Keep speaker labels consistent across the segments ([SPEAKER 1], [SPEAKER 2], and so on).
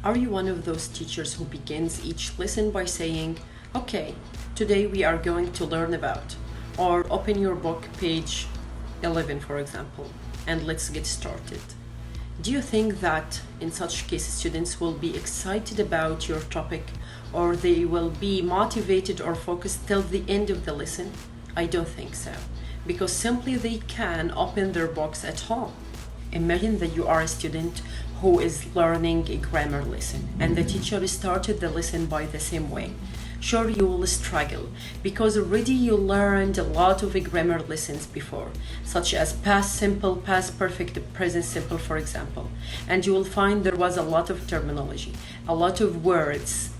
[SPEAKER 1] Are you one of those teachers who begins each lesson by saying, okay, today we are going to learn about, or open your book, page 11, for example, and let's get started? Do you think that in such cases students will be excited about your topic, or they will be motivated or focused till the end of the lesson? I don't think so, because simply they can open their books at home. Imagine that you are a student who is learning a grammar lesson and the teacher started the lesson by the same way. Sure, you will struggle because already you learned a lot of grammar lessons before, such as past simple, past perfect, present simple, for example. And you will find there was a lot of terminology, a lot of words,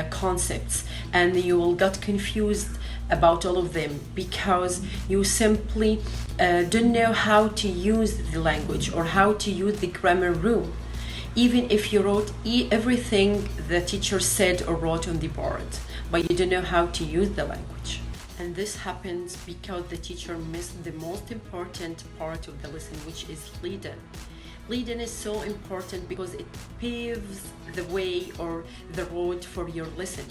[SPEAKER 1] concepts, and you will get confused about all of them because you simply don't know how to use the language or how to use the grammar rule, even if you wrote everything the teacher said or wrote on the board, but you don't know how to use the language. And this happens because the teacher missed the most important part of the lesson, which is lead-in. Lead-in is so important because it paves the way or the road for your lesson.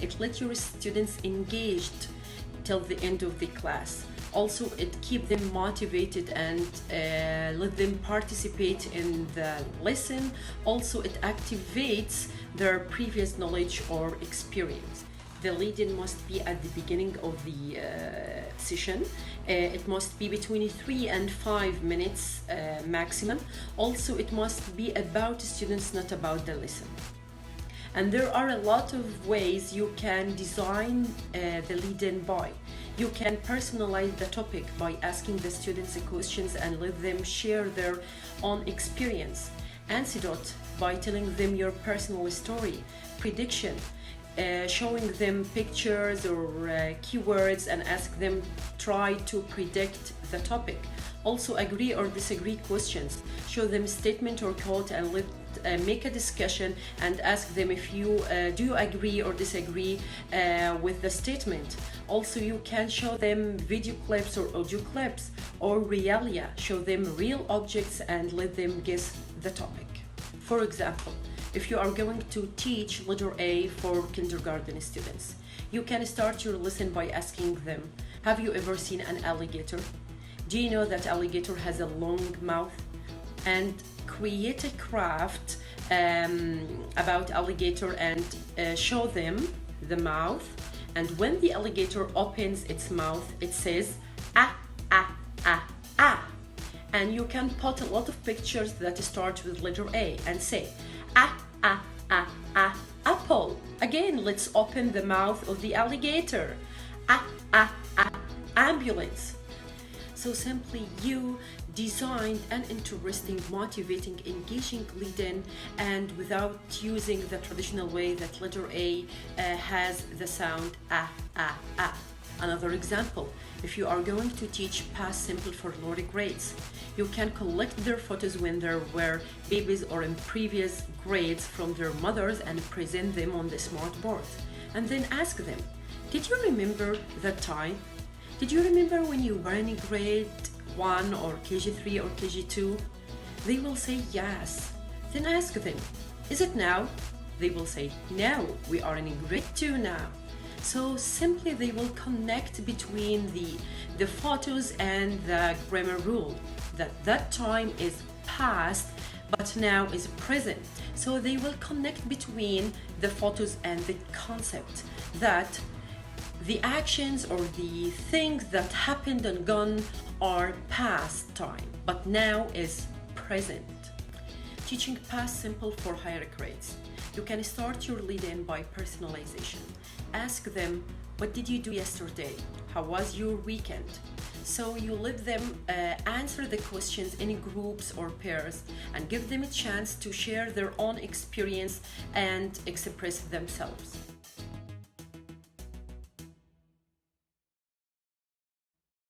[SPEAKER 1] It lets your students engaged till the end of the class. Also, it keeps them motivated and let them participate in the lesson. Also, it activates their previous knowledge or experience. The lead-in must be at the beginning of the session. It must be between 3 and 5 minutes maximum. Also, it must be about students, not about the lesson. And there are a lot of ways you can design the lead-in by. You can personalize the topic by asking the students questions and let them share their own experience. Antidote by telling them your personal story. Prediction, showing them pictures or keywords and ask them try to predict the topic. Also, agree or disagree questions. Show them statement or quote and make a discussion and ask them if you do you agree or disagree with the statement. Also, you can show them video clips or audio clips or realia. Show them real objects and let them guess the topic. For example, if you are going to teach letter A for kindergarten students, you can start your lesson by asking them, have you ever seen an alligator? Do you know that alligator has a long mouth? And create a craft about alligator and show them the mouth. And when the alligator opens its mouth, it says, ah, ah, ah, ah. And you can put a lot of pictures that start with letter A and say, ah, ah, ah, ah, apple. Again, let's open the mouth of the alligator. Ah, ah, ah, ambulance. So simply you designed an interesting, motivating, engaging lead-in and without using the traditional way that letter A has the sound ah, ah, ah. Another example, if you are going to teach past simple for lower grades, you can collect their photos when they were babies or in previous grades from their mothers and present them on the smart board. And then ask them, did you remember that time? Did you remember when you were in grade 1 or KG3 or KG2? They will say yes. Then ask them, is it now? They will say, no, we are in grade 2 now. So simply they will connect between the photos and the grammar rule, that time is past but now is present. So they will connect between the photos and the concept that the actions or the things that happened and gone are past time, but now is present. Teaching past simple for higher grades. You can start your lead-in by personalization. Ask them, what did you do yesterday? How was your weekend? So you let them answer the questions in groups or pairs and give them a chance to share their own experience and express themselves.